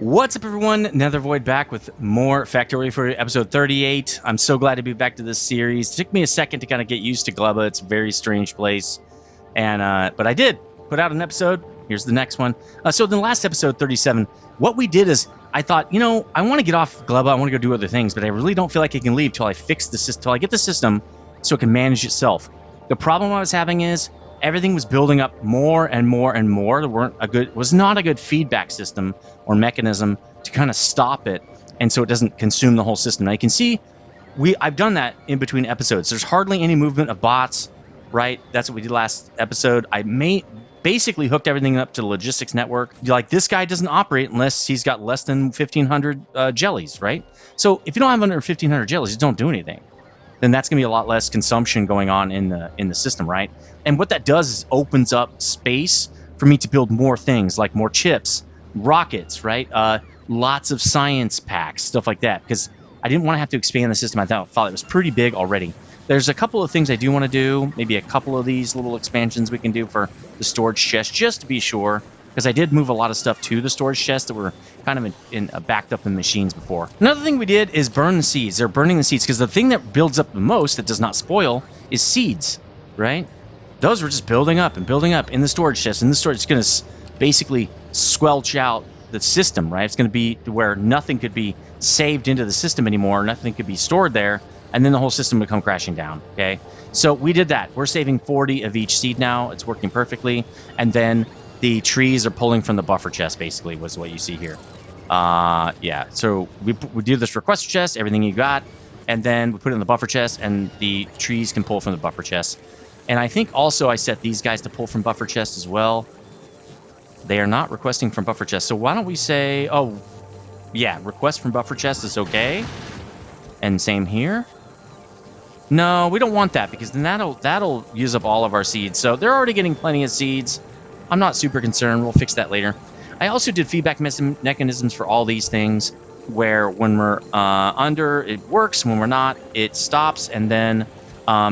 What's up, everyone? Nether Void back with more Factorio for episode 38. I'm so glad to be back to this series. It took me a second to kind of get used to Gleba. It's a very strange place. But I did put out an episode. Here's the next one. So in the last episode, 37, what we did is I thought, I want to get off Gleba. I want to go do other things, but I really don't feel like I can leave till I fix the system, till I get the system so it can manage itself. The problem I was having is everything was building up more and more and more. There was not a good feedback system or mechanism to kind of stop it, and so it doesn't consume the whole system. Now you can see I've done that in between episodes. There's hardly any movement of bots, right? That's what we did last episode. I basically hooked everything up to the logistics network. Like, this guy doesn't operate unless he's got less than 1,500 jellies, right? So if you don't have under 1,500 jellies, you don't do anything. Then that's going to be a lot less consumption going on in the system, right? And what that does is opens up space for me to build more things, like more chips, rockets, right? Lots of science packs, stuff like that, because I didn't want to have to expand the system. I thought it was pretty big already. There's a couple of things I do want to do, maybe a couple of these little expansions we can do for the storage chest, just to be sure, because I did move a lot of stuff to the storage chest that were kind of backed up in machines before. Another thing we did is burn the seeds. They're burning the seeds because the thing that builds up the most that does not spoil is seeds, right? Those were just building up and building up in the storage chest. And the storage is going to basically squelch out the system, right? It's going to be where nothing could be saved into the system anymore. Nothing could be stored there. And then the whole system would come crashing down, okay? So we did that. We're saving 40 of each seed now. It's working perfectly. And then the trees are pulling from the buffer chest, basically, was what you see here. Yeah, so we do this request chest, everything you got, and then we put it in the buffer chest, and the trees can pull from the buffer chest. And I think also I set these guys to pull from buffer chest as well. They are not requesting from buffer chest, so why don't we say, oh, yeah, request from buffer chest is okay. And same here. No, we don't want that, because then that'll use up all of our seeds. So they're already getting plenty of seeds. I'm not super concerned. We'll fix that later. I also did feedback mechanisms for all these things, where when we're under, it works. When we're not, it stops. And then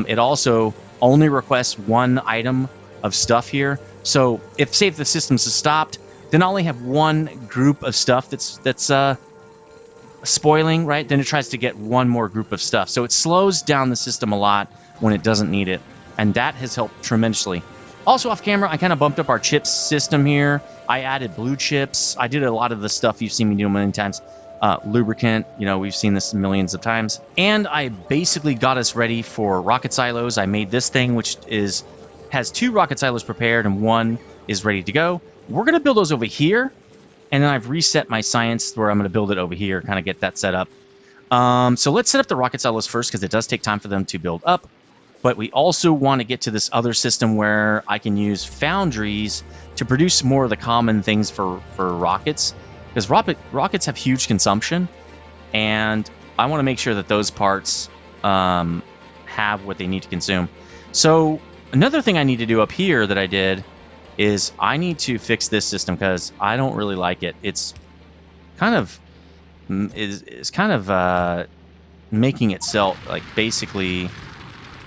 it also only requests one item of stuff here. So if, say, if the system's stopped, then I only have one group of stuff that's spoiling, right? Then it tries to get one more group of stuff. So it slows down the system a lot when it doesn't need it. And that has helped tremendously. Also, off camera, I kind of bumped up our chips system here. I added blue chips. I did a lot of the stuff you've seen me do many times. Lubricant, we've seen this millions of times. And I basically got us ready for rocket silos. I made this thing, which has 2 rocket silos prepared, and 1 is ready to go. We're going to build those over here. And then I've reset my science where I'm going to build it over here, kind of get that set up. So let's set up the rocket silos first, because it does take time for them to build up. But we also want to get to this other system where I can use foundries to produce more of the common things for rockets. Because rockets have huge consumption, and I want to make sure that those parts have what they need to consume. So another thing I need to do up here that I did is I need to fix this system, because I don't really like it. It's kind of making itself, like, basically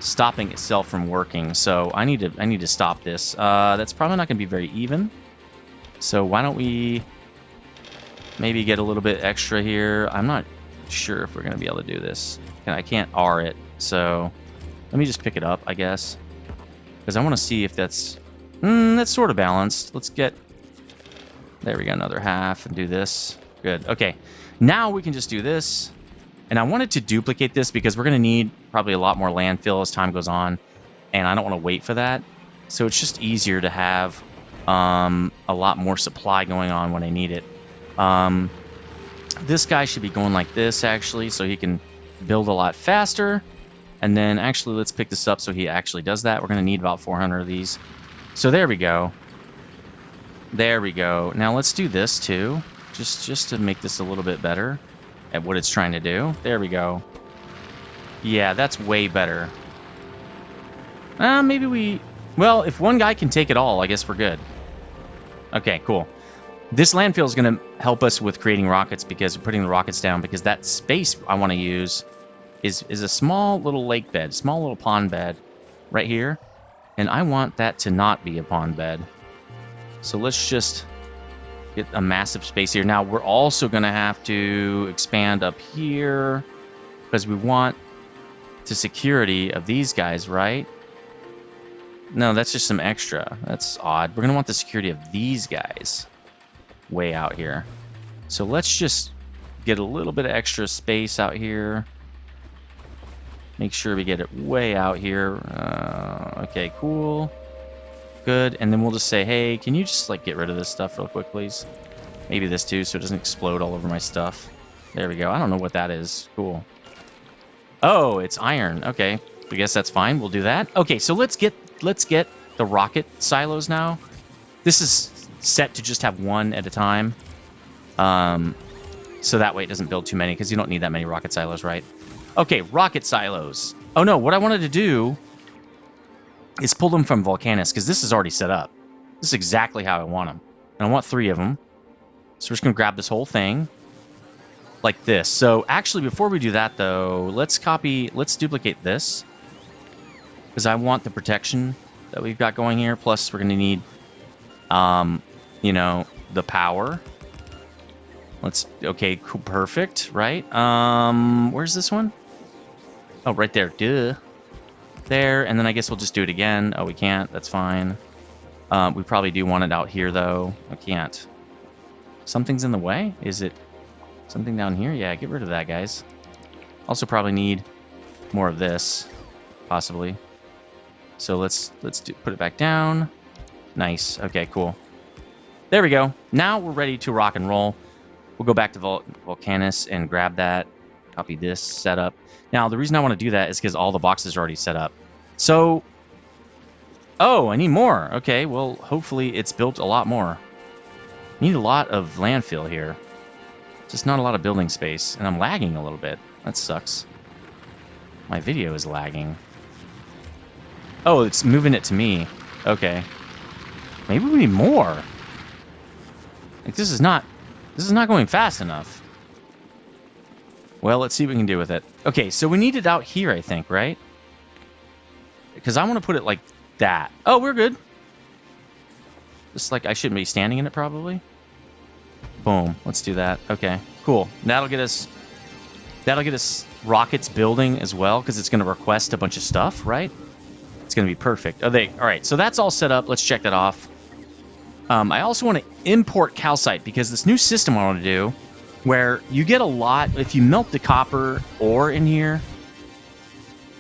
stopping itself from working. So I need to stop this. That's probably not going to be very even. So why don't we maybe get a little bit extra here? I'm not sure if we're going to be able to do this. I can't R it. So let me just pick it up, I guess, because I want to see if that's sort of balanced. Let's get, there we go, another half, and do this. Good. Okay, now we can just do this. And I wanted to duplicate this because we're going to need probably a lot more landfill as time goes on, and I don't want to wait for that. So it's just easier to have a lot more supply going on when I need it. This guy should be going like this, actually, so he can build a lot faster. And then, actually, let's pick this up so he actually does that. We're going to need about 400 of these. So there we go. There we go. Now let's do this, too, just to make this a little bit better at what it's trying to do. There we go. Yeah, that's way better. Well, if one guy can take it all, I guess we're good. Okay, cool. This landfill is going to help us with creating rockets, because we're putting the rockets down, because that space I want to use is a small little lake bed, small little pond bed right here. And I want that to not be a pond bed. So let's just Get a massive space here. Now, we're also going to have to expand up here because we want the security of these guys, right? No, that's just some extra. That's odd. We're going to want the security of these guys way out here. So let's just get a little bit of extra space out here. Make sure we get it way out here. Okay, cool. Good. And then we'll just say, hey, can you just like get rid of this stuff real quick, please? Maybe this too, so it doesn't explode all over my stuff. There we go. I don't know what that is. Cool. Oh, it's iron. Okay. I guess that's fine. We'll do that. Okay, so let's get the rocket silos now. This is set to just have one at a time. So that way it doesn't build too many, because you don't need that many rocket silos, right? Okay, rocket silos. Oh no, what I wanted to do is pull them from Volcanus, because this is already set up. This is exactly how I want them. And I want 3 of them. So we're just going to grab this whole thing like this. So actually, before we do that, though, let's duplicate this, because I want the protection that we've got going here. Plus, we're going to need, you know, the power. Okay, cool, perfect, right? Where's this one? Oh, right there, duh. There, and then I guess we'll just do it again. Oh, we can't, that's fine. We probably do want it out here, though. I can't. Something's in the way? Is it something down here? Yeah, get rid of that, guys. Also probably need more of this, possibly. So let's put it back down. Nice. Okay, cool. There we go. Now we're ready to rock and roll. We'll go back to Volcanus and grab that. Copy this setup. Now, the reason I want to do that is because all the boxes are already set up. So, oh, I need more. Okay, well, hopefully it's built a lot more. Need a lot of landfill here. Just not a lot of building space. And I'm lagging a little bit. That sucks. My video is lagging. Oh, it's moving it to me. Okay. Maybe we need more. Like, this is not going fast enough. Well, let's see what we can do with it. Okay, so we need it out here, I think, right? Because I want to put it like that. Oh, we're good. Just like I shouldn't be standing in it, probably. Boom. Let's do that. Okay, cool. That'll get us rockets building as well, because it's going to request a bunch of stuff, right? It's going to be perfect. All right, so that's all set up. Let's check that off. I also want to import calcite, because this new system I want to do, where you get a lot, if you melt the copper ore in here,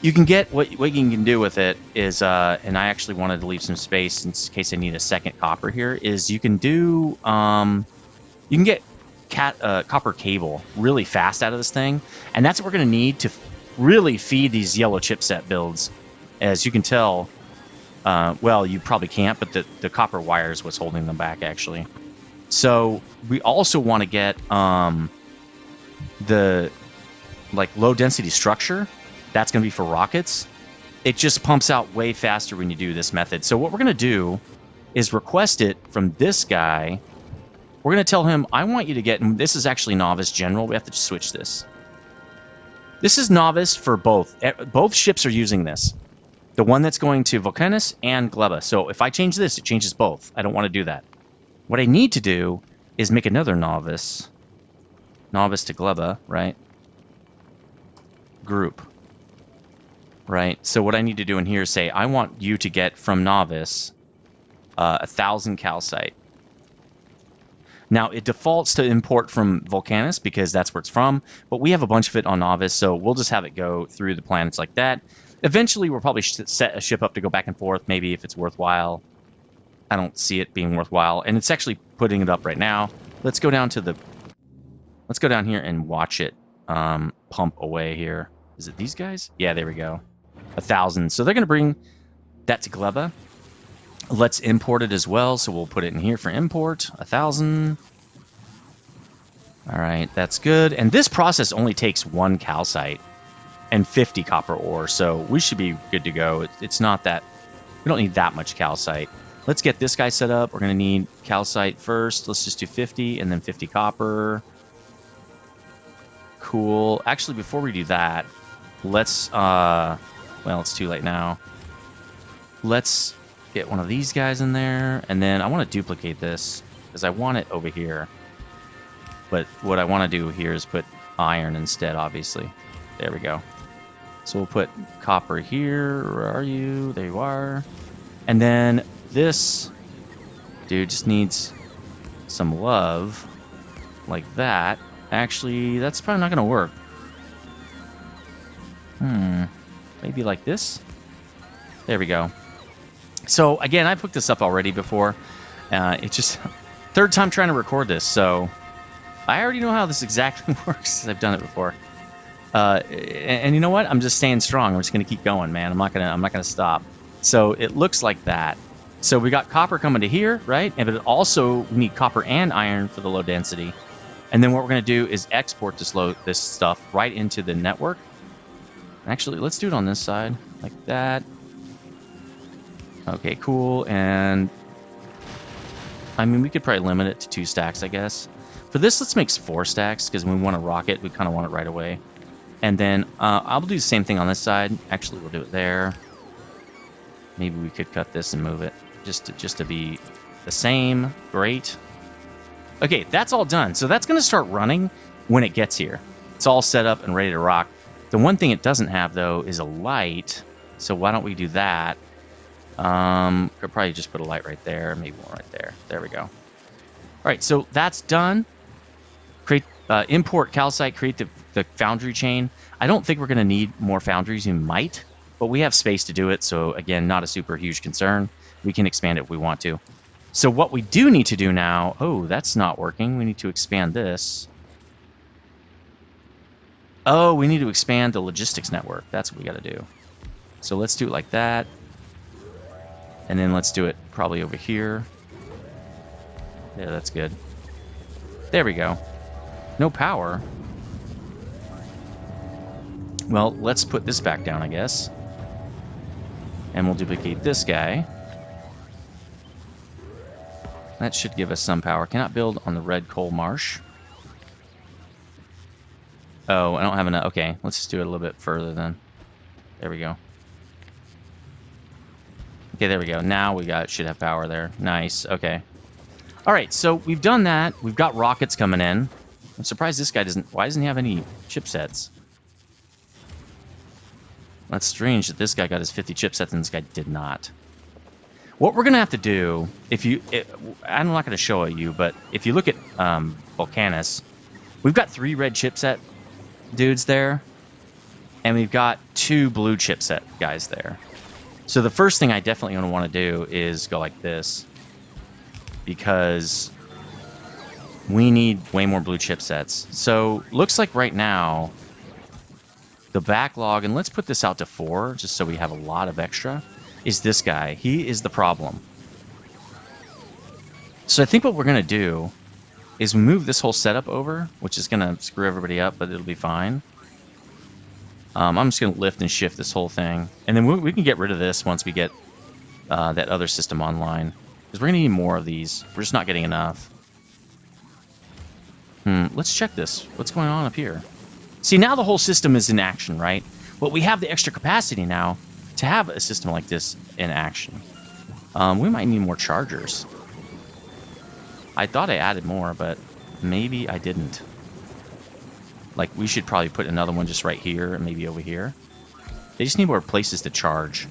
you can get, what you can do with it is, and I actually wanted to leave some space in case I need a second copper here, is you can do, you can get copper cable really fast out of this thing, and that's what we're going to need to really feed these yellow chipset builds. As you can tell, well, you probably can't, but the copper wire is what's holding them back, actually. So we also want to get the low density structure. That's going to be for rockets. It just pumps out way faster when you do this method. So what we're going to do is request it from this guy. We're going to tell him, I want you to get, and this is actually novice general. We have to switch this. This is novice for both. Both ships are using this. The one that's going to Volcanus and Gleba. So if I change this, it changes both. I don't want to do that. What I need to do is make another novice. Novice to Gleba, right? Group. Right? So what I need to do in here is say, I want you to get from novice 1,000 calcite. Now, it defaults to import from Volcanus because that's where it's from, but we have a bunch of it on novice, so we'll just have it go through the planets like that. Eventually, we'll probably set a ship up to go back and forth, maybe if it's worthwhile. I don't see it being worthwhile, and it's actually putting it up right now. Let's go down to let's go down here and watch it pump away here. Is it these guys? Yeah, there we go. 1,000. So they're going to bring that to Gleba. Let's import it as well, so we'll put it in here for import. 1,000. All right, that's good. And this process only takes 1 calcite and 50 copper ore, so we should be good to go. It's not that... We don't need that much calcite. Let's get this guy set up. We're going to need calcite first. Let's just do 50 and then 50 copper. Cool. Actually, before we do that, let's... well, it's too late now. Let's get one of these guys in there, and then I want to duplicate this. because I want it over here. But what I want to do here is put iron instead, obviously. There we go. So we'll put copper here. Where are you? There you are. And then this dude just needs some love, like that. Actually, that's probably not going to work. Maybe like this? There we go. So, again, I picked this up already before. It's just third time trying to record this, so I already know how this exactly works because I've done it before. And you know what? I'm just staying strong. I'm just going to keep going, man. I'm not gonna stop. So it looks like that. So we got copper coming to here, right? And but it also we need copper and iron for the low density. And then what we're going to do is export this stuff right into the network. Actually, let's do it on this side, like that. Okay, cool. And I mean, we could probably limit it to 2 stacks, I guess. For this, let's make 4 stacks, because when we want to rock it, we kind of want it right away. And then I'll do the same thing on this side. Actually, we'll do it there. Maybe we could cut this and move it, just to be the same. Great. Okay, that's all done. So that's going to start running when it gets here. It's all set up and ready to rock. The one thing it doesn't have, though, is a light. So why don't we do that? Could probably just put a light right there, maybe one right there. There we go. All right, so that's done. Create import calcite, create the foundry chain. I don't think we're going to need more foundries. We might, but we have space to do it. So again, not a super huge concern. We can expand it if we want to. So what we do need to do now, oh, that's not working. We need to expand this. Oh, we need to expand the logistics network. That's what we got to do. So let's do it like that. And then let's do it probably over here. Yeah, that's good. There we go. No power. Well, let's put this back down, I guess. And we'll duplicate this guy. That should give us some power. Cannot build on the red coal marsh. Oh, I don't have enough. Okay, let's just do it a little bit further then. There we go. Okay, there we go. Now we should have power there. Nice. Okay. All right, so we've done that. We've got rockets coming in. I'm surprised this guy doesn't... Why doesn't he have any chipsets? That's strange that this guy got his 50 chipsets and this guy did not. What we're going to have to do, I'm not going to show it you, but if you look at Volcanus, we've got 3 red chipset dudes there, and we've got 2 blue chipset guys there. So the first thing I definitely want to do is go like this, because we need way more blue chipsets. So looks like right now the backlog, and let's put this out to 4 just so we have a lot of extra, is this guy. He is the problem. So I think what we're going to do is move this whole setup over, which is going to screw everybody up, but it'll be fine. I'm just going to lift and shift this whole thing. And then we can get rid of this once we get that other system online. Because we're going to need more of these. We're just not getting enough. Let's check this. What's going on up here? See, now the whole system is in action, right? But we have the extra capacity now to have a system like this in action. We might need more chargers. I thought I added more, but maybe I didn't. Like, we should probably put another one just right here and maybe over here. They just need more places to charge.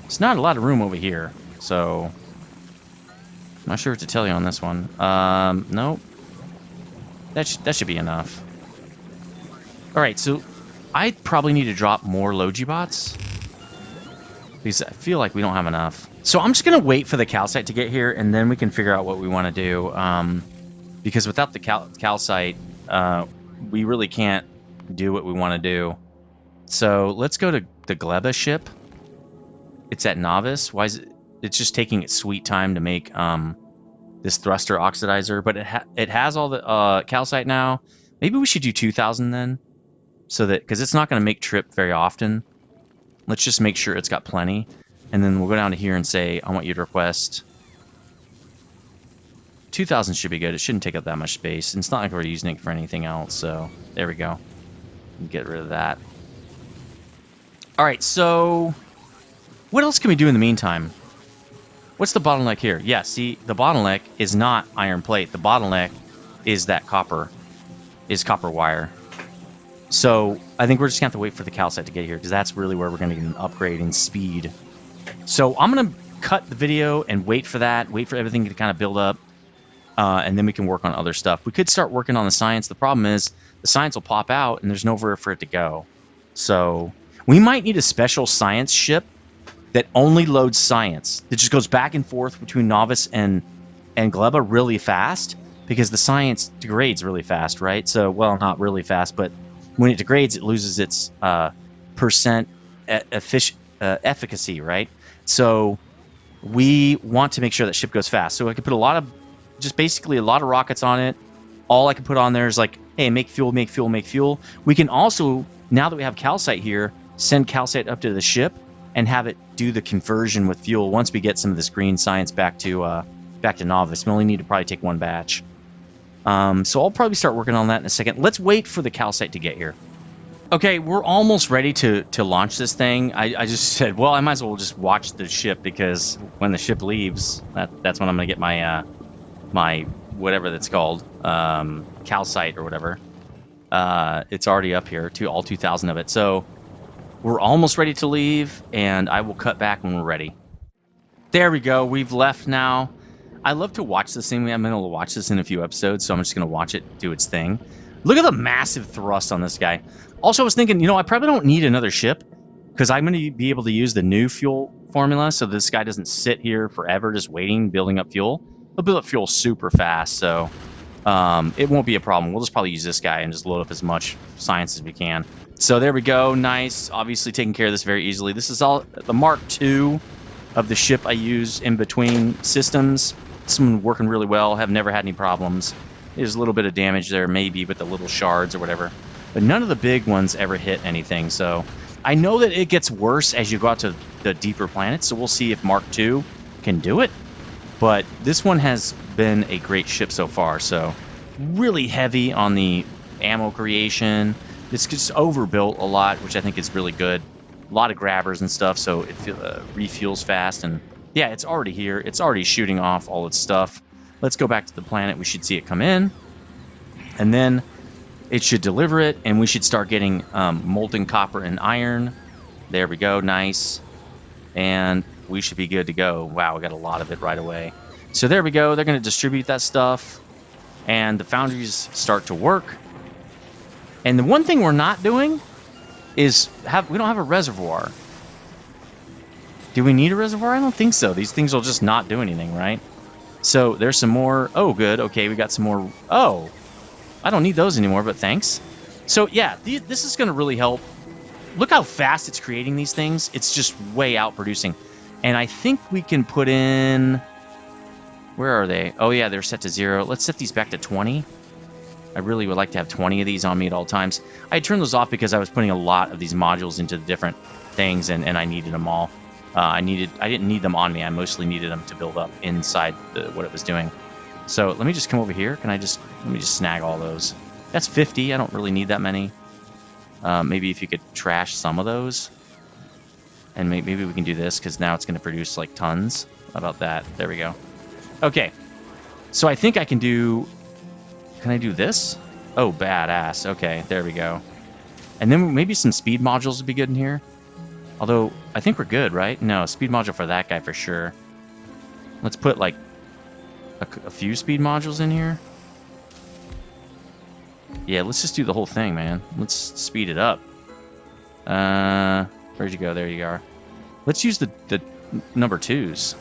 It's not a lot of room over here, so I'm not sure what to tell you on this one. Nope. That should be enough. All right, so I probably need to drop more Logibots because I feel like we don't have enough. So I'm just gonna wait for the calcite to get here, and then we can figure out what we want to do. Because without the calcite, we really can't do what we want to do. So let's go to the Gleba ship. It's at Novice. Why is it? It's just taking its sweet time to make this thruster oxidizer, but it has all the calcite now. Maybe we should do 2,000 then, so that, because it's not going to make trip very often. Let's just make sure it's got plenty, and then we'll go down to here and say, I want you to request 2,000 should be good. It shouldn't take up that much space. And it's not like we're using it for anything else, so there we go. Get rid of that. All right, so what else can we do in the meantime? What's the bottleneck here? Yeah, see, the bottleneck is not iron plate. The bottleneck is that copper wire. So I think we're just going to have to wait for the calcite to get here because that's really where we're going to get an upgrade in speed. So I'm going to cut the video and wait for that, wait for everything to kind of build up, and then we can work on other stuff. We could start working on the science. The problem is the science will pop out and there's nowhere for it to go. So we might need a special science ship that only loads science. It just goes back and forth between novice and Gleba really fast because the science degrades really fast, right? So, well, not really fast, but when it degrades, it loses its percent efficacy, right? So we want to make sure that ship goes fast. So I could put basically a lot of rockets on it. All I can put on there is like, hey, make fuel, make fuel, make fuel. We can also, now that we have calcite here, send calcite up to the ship and have it do the conversion with fuel once we get some of this green science back to novice. We only need to probably take one batch. So I'll probably start working on that in a second. Let's wait for the calcite to get here. Okay, we're almost ready to launch this thing. I just said, well, I might as well just watch the ship because when the ship leaves, that's when I'm going to get my my whatever that's called, calcite or whatever. It's already up here, all 2,000 of it. So we're almost ready to leave, and I will cut back when we're ready. There we go. We've left now. I love to watch this thing. We haven't been able to watch this in a few episodes, so I'm just going to watch it do its thing. Look at the massive thrust on this guy. Also, I was thinking, I probably don't need another ship because I'm going to be able to use the new fuel formula so this guy doesn't sit here forever just waiting, building up fuel. He'll build up fuel super fast, so it won't be a problem. We'll just probably use this guy and just load up as much science as we can. So there we go. Nice. Obviously taking care of this very easily. This is all the Mark II of the ship I use in between systems. This one working really well. Have never had any problems. There's a little bit of damage there maybe with the little shards or whatever. But none of the big ones ever hit anything. So I know that it gets worse as you go out to the deeper planets. So we'll see if Mark II can do it. But this one has been a great ship so far. So really heavy on the ammo creation. It's just overbuilt a lot, which I think is really good. A lot of grabbers and stuff, so it refuels fast. And yeah, it's already here. It's already shooting off all its stuff. Let's go back to the planet. We should see it come in. And then it should deliver it, and we should start getting molten copper and iron. There we go. Nice. And we should be good to go. Wow, we got a lot of it right away. So there we go. They're going to distribute that stuff, and the foundries start to work. And the one thing we're not doing is we don't have a reservoir. Do we need a reservoir? I don't think so. These things will just not do anything, right? So there's some more. Oh, good. Okay, we got some more. Oh, I don't need those anymore, but thanks. So yeah, this is going to really help. Look how fast it's creating these things. It's just way out producing. And I think we can put in... Where are they? Oh yeah, they're set to 0. Let's set these back to 20. I really would like to have 20 of these on me at all times. I turned those off because I was putting a lot of these modules into the different things, and I needed them all. I didn't need them on me. I mostly needed them to build up inside what it was doing. So let me just come over here. Let me just snag all those. That's 50. I don't really need that many. Maybe if you could trash some of those. And maybe we can do this, because now it's going to produce like tons. How about that? There we go. Okay. So I think I can do... Can I do this? Oh, badass. Okay, there we go. And then maybe some speed modules would be good in here. Although, I think we're good, right? No, speed module for that guy for sure. Let's put, like, a few speed modules in here. Yeah, let's just do the whole thing, man. Let's speed it up. Where'd you go? There you are. Let's use the number 2s.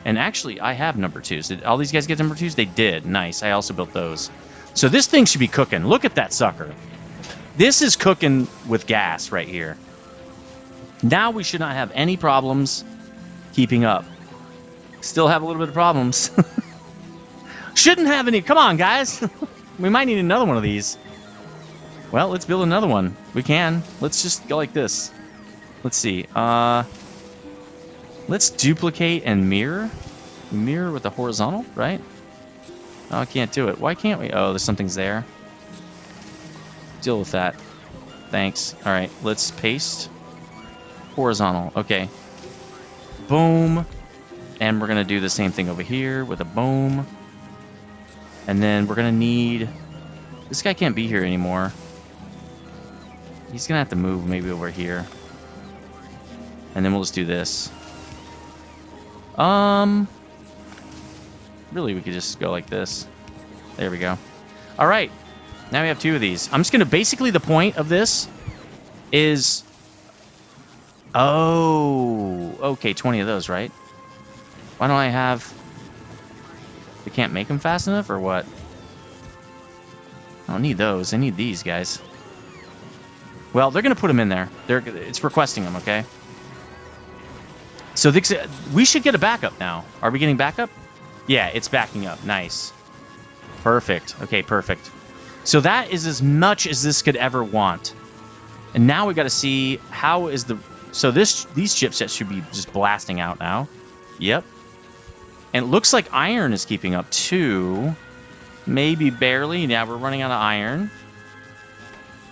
And actually, I have number 2s. Did all these guys get number 2s? They did. Nice. I also built those. So this thing should be cooking. Look at that sucker. This is cooking with gas right here. Now we should not have any problems keeping up. Still have a little bit of problems. Shouldn't have any. Come on, guys. We might need another one of these. Well, let's build another one. We can. Let's just go like this. Let's see. Let's duplicate and mirror. Mirror with the horizontal, right? Oh, I can't do it. Why can't we? Oh, there's something's there. Deal with that. Thanks. All right, let's paste. Horizontal. Okay. Boom. And we're going to do the same thing over here with a boom. And then we're going to need... This guy can't be here anymore. He's going to have to move maybe over here. And then we'll just do this. Really, we could just go like this. There we go. All right. Now we have 2 of these. I'm just going to... Basically, the point of this is... Oh, okay, 20 of those, right? Why don't I have... We can't make them fast enough, or what? I don't need those. I need these guys. Well, they're going to put them in there. It's requesting them, okay? So we should get a backup now. Are we getting backup? Yeah, it's backing up. Nice. Perfect. Okay, perfect. So that is as much as this could ever want. And now we got to see how is the... So these chipsets should be just blasting out now. Yep. And it looks like iron is keeping up too. Maybe barely. Yeah, we're running out of iron.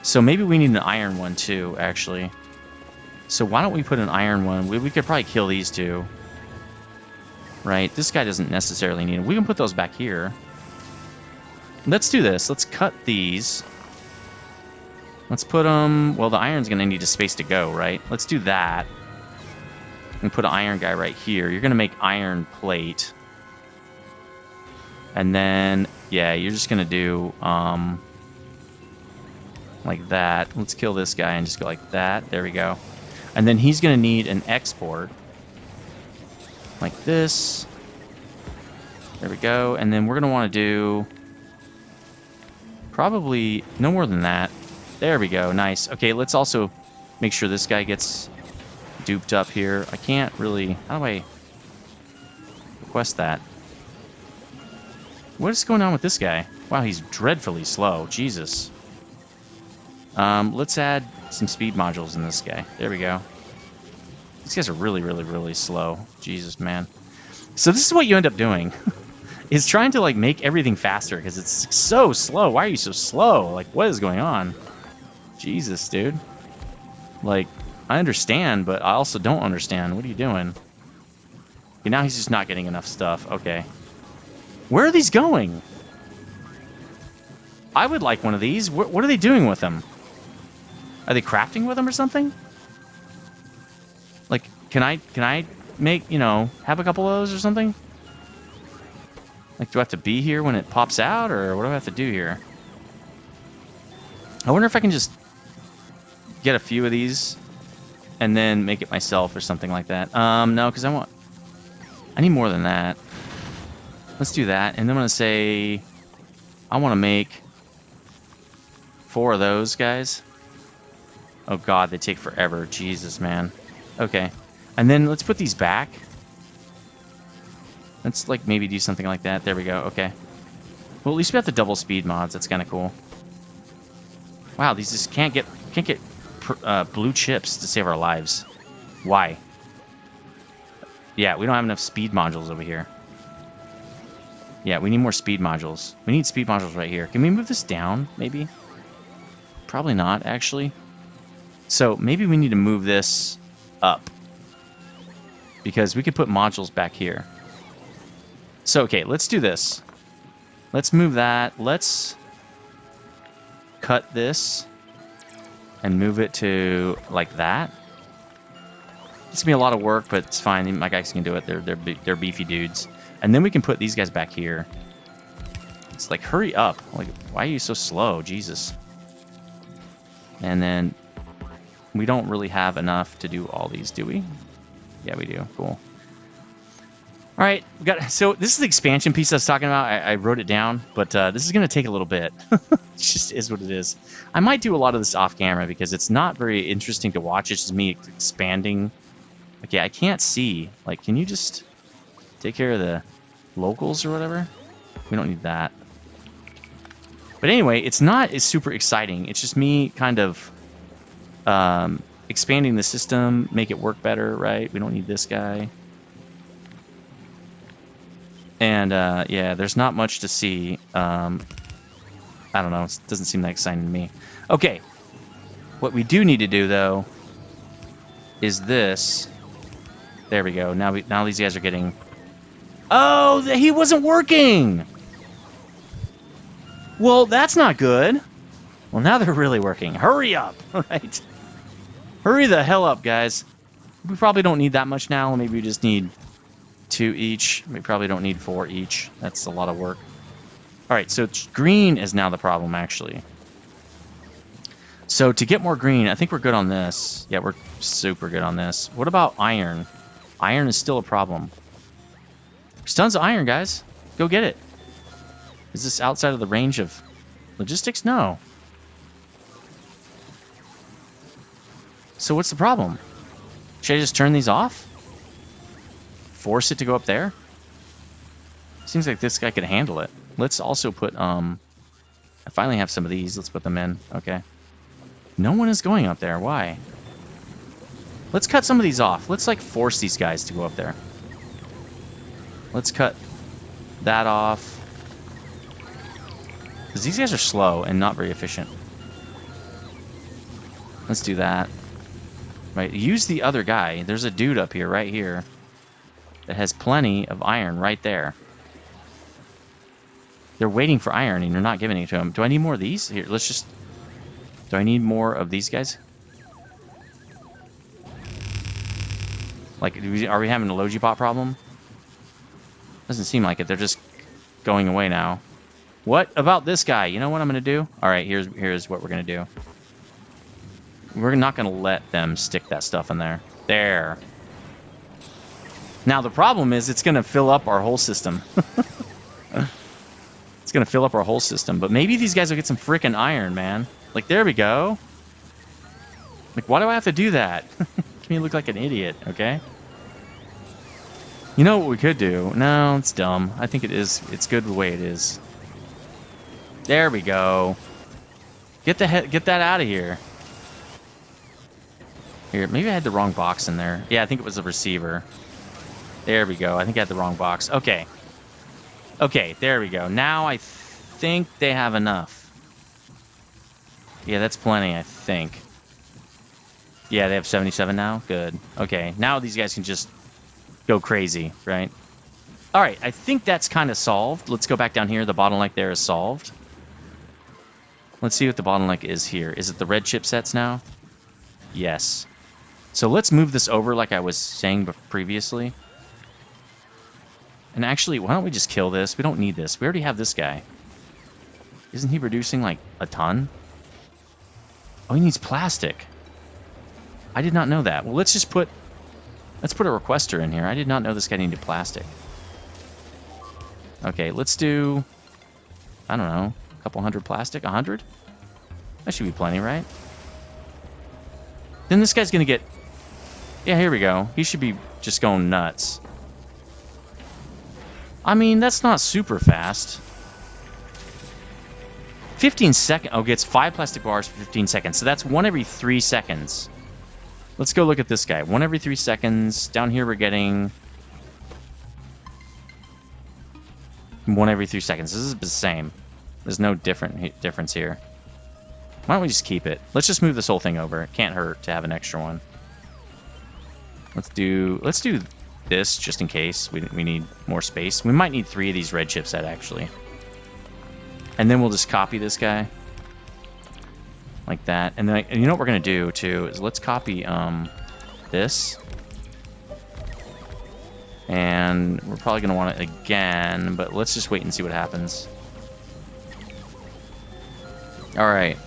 So maybe we need an iron one too, actually. So why don't we put an iron one? We could probably kill these 2. Right? This guy doesn't necessarily need them. We can put those back here. Let's do this. Let's cut these. Let's put them... Well, the iron's going to need a space to go, right? Let's do that. And put an iron guy right here. You're going to make iron plate. And then, yeah, you're just going to do... like that. Let's kill this guy and just go like that. There we go. And then he's going to need an export. Like this. There we go. And then we're going to want to do... Probably no more than that. There we go. Nice. Okay, let's also make sure this guy gets duped up here. I can't really... How do I request that? What is going on with this guy? Wow, he's dreadfully slow. Jesus. Let's add some speed modules in this guy. There we go. These guys are really, really, really slow. Jesus, man. So this is what you end up doing. Is trying to, like, make everything faster because it's so slow. Why are you so slow? Like, what is going on? Jesus, dude. Like, I understand, but I also don't understand. What are you doing? Okay, now he's just not getting enough stuff. Okay. Where are these going? I would like one of these. What are they doing with them? Are they crafting with them or something? Like, can I make, you know, have a couple of those or something? Like, do I have to be here when it pops out, or what do I have to do here? I wonder if I can just get a few of these and then make it myself or something like that. No, because I need more than that. Let's do that, and then I'm gonna say I want to make 4 of those guys. Oh god, they take forever. Jesus, man. Okay, and then let's put these back. Let's, like, maybe do something like that. There we go. Okay. Well, at least we have the double speed mods. That's kind of cool. Wow, these just can't get blue chips to save our lives. Why? Yeah, we don't have enough speed modules over here. Yeah, we need more speed modules. We need speed modules right here. Can we move this down, maybe? Probably not, actually. So maybe we need to move this up. Because we could put modules back here. So, okay, let's do this. Let's move that. Let's cut this and move it to like that. It's gonna be a lot of work, but it's fine. My guys can do it. They're beefy dudes. And then we can put these guys back here. It's like, hurry up. Like, why are you so slow? Jesus. And then we don't really have enough to do all these, do we? Yeah, we do. Cool. All right, so this is the expansion piece I was talking about. I wrote it down, but this is going to take a little bit. It just is what it is. I might do a lot of this off camera because it's not very interesting to watch. It's just me expanding. Okay, I can't see. Like, can you just take care of the locals or whatever? We don't need that. But anyway, it's not as super exciting. It's just me kind of expanding the system, make it work better, right? We don't need this guy. And, yeah, there's not much to see. I don't know. It doesn't seem that exciting to me. Okay. What we do need to do, though, is this. There we go. Now these guys are getting Oh, he wasn't working. Well, that's not good. Well, now they're really working. Hurry up, right? Hurry the hell up, guys. We probably don't need that much now. Maybe we just need 2 each. We probably don't need 4 each. That's a lot of work. All right, so green is now the problem, actually. So to get more green, I think we're good on this. Yeah, we're super good on this. What about iron? Iron is still a problem. There's tons of iron, guys. Go get it. Is this outside of the range of logistics? No. So what's the problem? Should I just turn these off? Force it to go up there? Seems like this guy could handle it. Let's also put, I finally have some of these. Let's put them in. Okay. No one is going up there. Why? Let's cut some of these off. Let's, like, force these guys to go up there. Let's cut that off. Because these guys are slow and not very efficient. Let's do that. Right, use the other guy. There's a dude up here, right here, that has plenty of iron right there. They're waiting for iron, and you're not giving it to them. Do I need more of these? Here, let's just... Do I need more of these guys? Like, are we having a Logipop problem? Doesn't seem like it. They're just going away now. What about this guy? You know what I'm going to do? All right, here's what we're going to do. We're not going to let them stick that stuff in there. There. Now, the problem is it's going to fill up our whole system. It's going to fill up our whole system. But maybe these guys will get some freaking iron, man. Like, there we go. Like, why do I have to do that? Make me look like an idiot, okay? You know what we could do? No, it's dumb. I think it is. It's good the way it is. There we go. Get that out of here. Here, maybe I had the wrong box in there. Yeah, I think it was the receiver. There we go. I think I had the wrong box. Okay. Okay, there we go. Now I think they have enough. Yeah, that's plenty, I think. Yeah, they have 77 now? Good. Okay, now these guys can just go crazy, right? All right, I think that's kind of solved. Let's go back down here. The bottleneck there is solved. Let's see what the bottleneck is here. Is it the red chipsets now? Yes. So let's move this over like I was saying previously. And actually, why don't we just kill this? We don't need this. We already have this guy. Isn't he producing, like, a ton? Oh, he needs plastic. I did not know that. Well, let's just put... Let's put a requester in here. I did not know this guy needed plastic. Okay, let's do... I don't know. A couple hundred plastic? 100? That should be plenty, right? Then this guy's going to get... Yeah, here we go. He should be just going nuts. I mean, that's not super fast. 15 seconds. Oh, gets 5 plastic bars for 15 seconds. So that's 1 every 3 seconds. Let's go look at this guy. 1 every 3 seconds. Down here we're getting... 1 every 3 seconds. This is the same. There's no difference here. Why don't we just keep it? Let's just move this whole thing over. It can't hurt to have an extra one. Let's do this just in case we need more space. We might need 3 of these red chipset actually. And then we'll just copy this guy like that. And then you know what we're gonna do too is let's copy this. And we're probably gonna want it again, but let's just wait and see what happens. All right.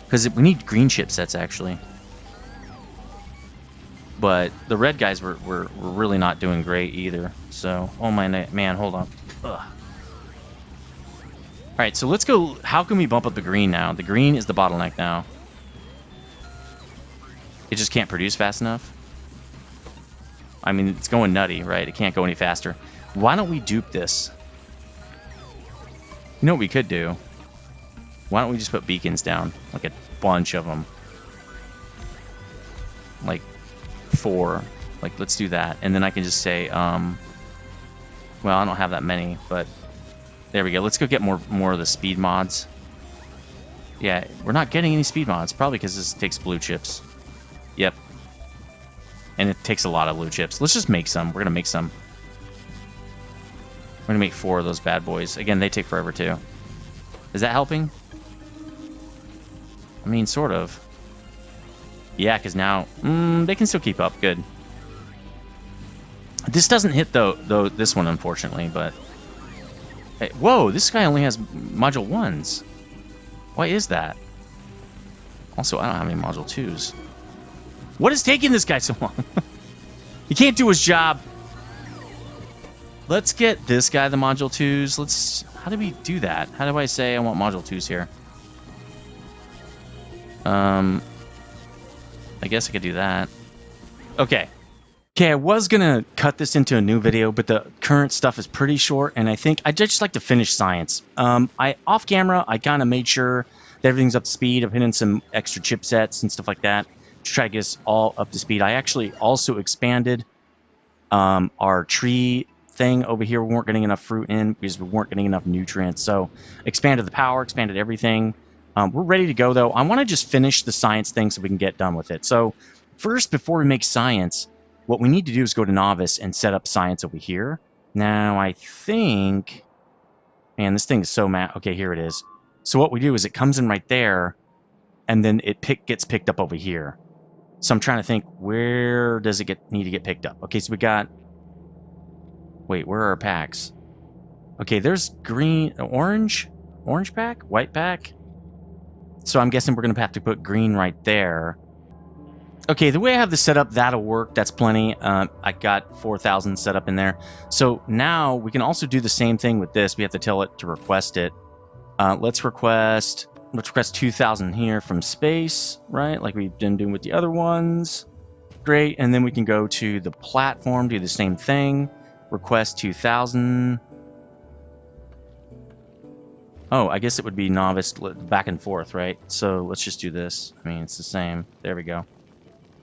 Because we need green chipsets, actually. But the red guys were really not doing great either. So, oh my man, hold on. Ugh. Alright, so let's go... How can we bump up the green now? The green is the bottleneck now. It just can't produce fast enough. I mean, it's going nutty, right? It can't go any faster. Why don't we dupe this? You know what we could do? Why don't we just put beacons down? Like a bunch of them. Like 4. Like, let's do that. And then I can just say, well, I don't have that many, but there we go. Let's go get more of the speed mods. Yeah, we're not getting any speed mods, probably because this takes blue chips. Yep. And it takes a lot of blue chips. Let's just make some. We're going to make some. We're gonna make 4 of those bad boys. Again, they take forever too. Is that helping? I mean, sort of. Yeah, because now they can still keep up. Good. This doesn't hit though this one, unfortunately, but hey, whoa, this guy only has module 1s. Why is that? Also, I don't have any module 2s. What is taking this guy so long? He can't do his job. Let's get this guy the module 2s. How do we do that? How do I say I want module 2s here? I guess I could do that. Okay. Okay, I was going to cut this into a new video, but the current stuff is pretty short, and I think I'd just like to finish science. Off camera, I kind of made sure that everything's up to speed. I've hit in some extra chipsets and stuff like that to try to get us all up to speed. I actually also expanded our tree thing over here. We weren't getting enough fruit in because we weren't getting enough nutrients. So expanded the power, expanded everything. We're ready to go, though. I want to just finish the science thing so we can get done with it. So first, before we make science, what we need to do is go to novice and set up science over here. Now, I think... Man, this thing is so mad. Okay, here it is. So what we do is it comes in right there, and then it gets picked up over here. So I'm trying to think, where does it need to get picked up? Okay, so we got... Wait, where are our packs? Okay, there's green, orange pack, white pack. So I'm guessing we're going to have to put green right there. Okay, the way I have this set up, that'll work. That's plenty. I got 4,000 set up in there. So now we can also do the same thing with this. We have to tell it to request it. Let's request 2,000 here from space, right? Like we've been doing with the other ones. Great. And then we can go to the platform, do the same thing. Request 2,000. Oh, I guess it would be novice back and forth, right? So let's just do this. I mean, it's the same. There we go.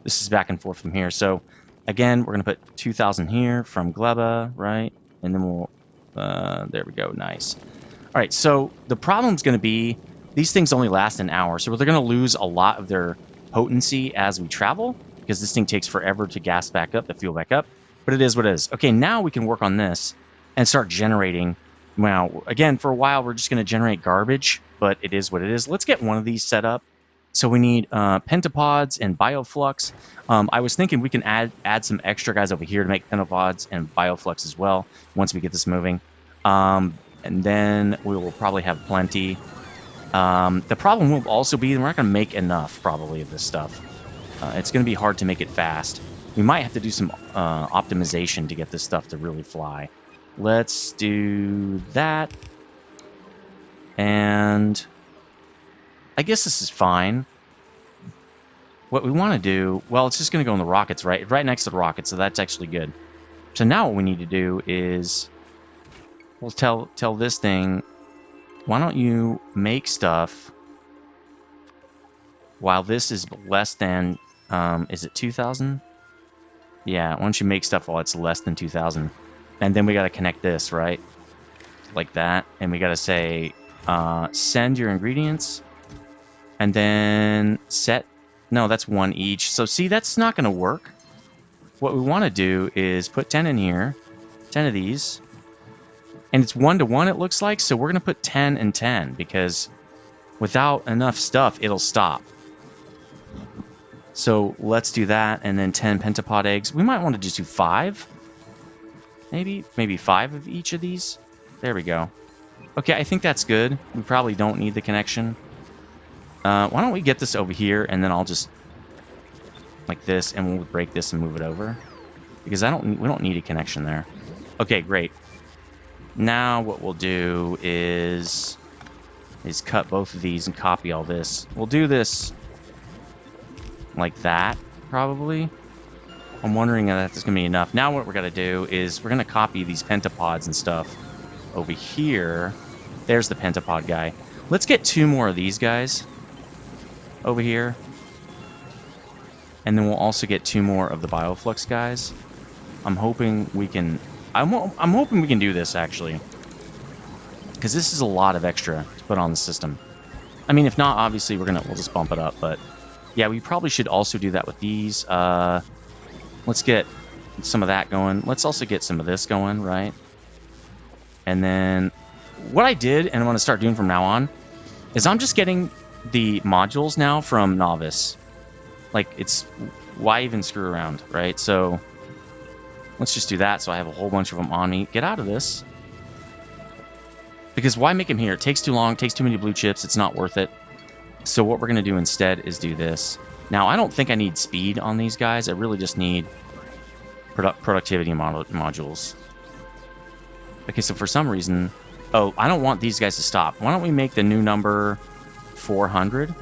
This is back and forth from here. So again, we're going to put 2,000 here from Gleba, right? And then we'll, there we go. Nice. All right. So the problem's going to be these things only last an hour. So they're going to lose a lot of their potency as we travel because this thing takes forever to gas back up, to fuel back up. But it is what it is. Okay, now we can work on this and start generating. Well, again, for a while, we're just going to generate garbage, but it is what it is. Let's get one of these set up. So we need pentapods and bioflux. I was thinking we can add some extra guys over here to make pentapods and bioflux as well once we get this moving. And then we will probably have plenty. The problem will also be we're not going to make enough, probably, of this stuff. It's going to be hard to make it fast. We might have to do some optimization to get this stuff to really fly. Let's do that. And I guess this is fine. What we want to do, well, it's just going to go in the rockets, right? Right next to the rockets, so that's actually good. So now what we need to do is we'll tell this thing, why don't you make stuff while this is less than, is it 2,000? Yeah, why don't you make stuff while it's less than 2,000? And then we got to connect this, right? Like that. And we got to say, send your ingredients. And then set... No, that's 1 each. So see, that's not going to work. What we want to do is put 10 in here. 10 of these. And it's 1-to-1, it looks like. So we're going to put 10 and 10. Because without enough stuff, it'll stop. So let's do that. And then 10 pentapod eggs. We might want to just do 5. Maybe 5 of each of these. There we go. Okay, I think that's good. We probably don't need the connection. Why don't we get this over here, and then I'll just like this, and we'll break this and move it over because we don't need a connection there. Okay, great. Now what we'll do is cut both of these and copy all this. We'll do this like that, probably. I'm wondering if that's going to be enough. Now what we're going to do is we're going to copy these pentapods and stuff over here. There's the pentapod guy. Let's get 2 more of these guys over here. And then we'll also get 2 more of the bioflux guys. I'm hoping we can... I'm hoping we can do this, actually. Because this is a lot of extra to put on the system. I mean, if not, obviously, we'll just bump it up. But, yeah, we probably should also do that with these. Let's get some of that going. Let's also get some of this going, right? And then what I did, and I want to start doing from now on, is I'm just getting the modules now from Novice. Like, it's, why even screw around, right? So let's just do that so I have a whole bunch of them on me. Get out of this. Because why make them here? It takes too long, takes too many blue chips, it's not worth it. So what we're going to do instead is do this. Now, I don't think I need speed on these guys. I really just need productivity modules. Okay, so for some reason... Oh, I don't want these guys to stop. Why don't we make the new number 400?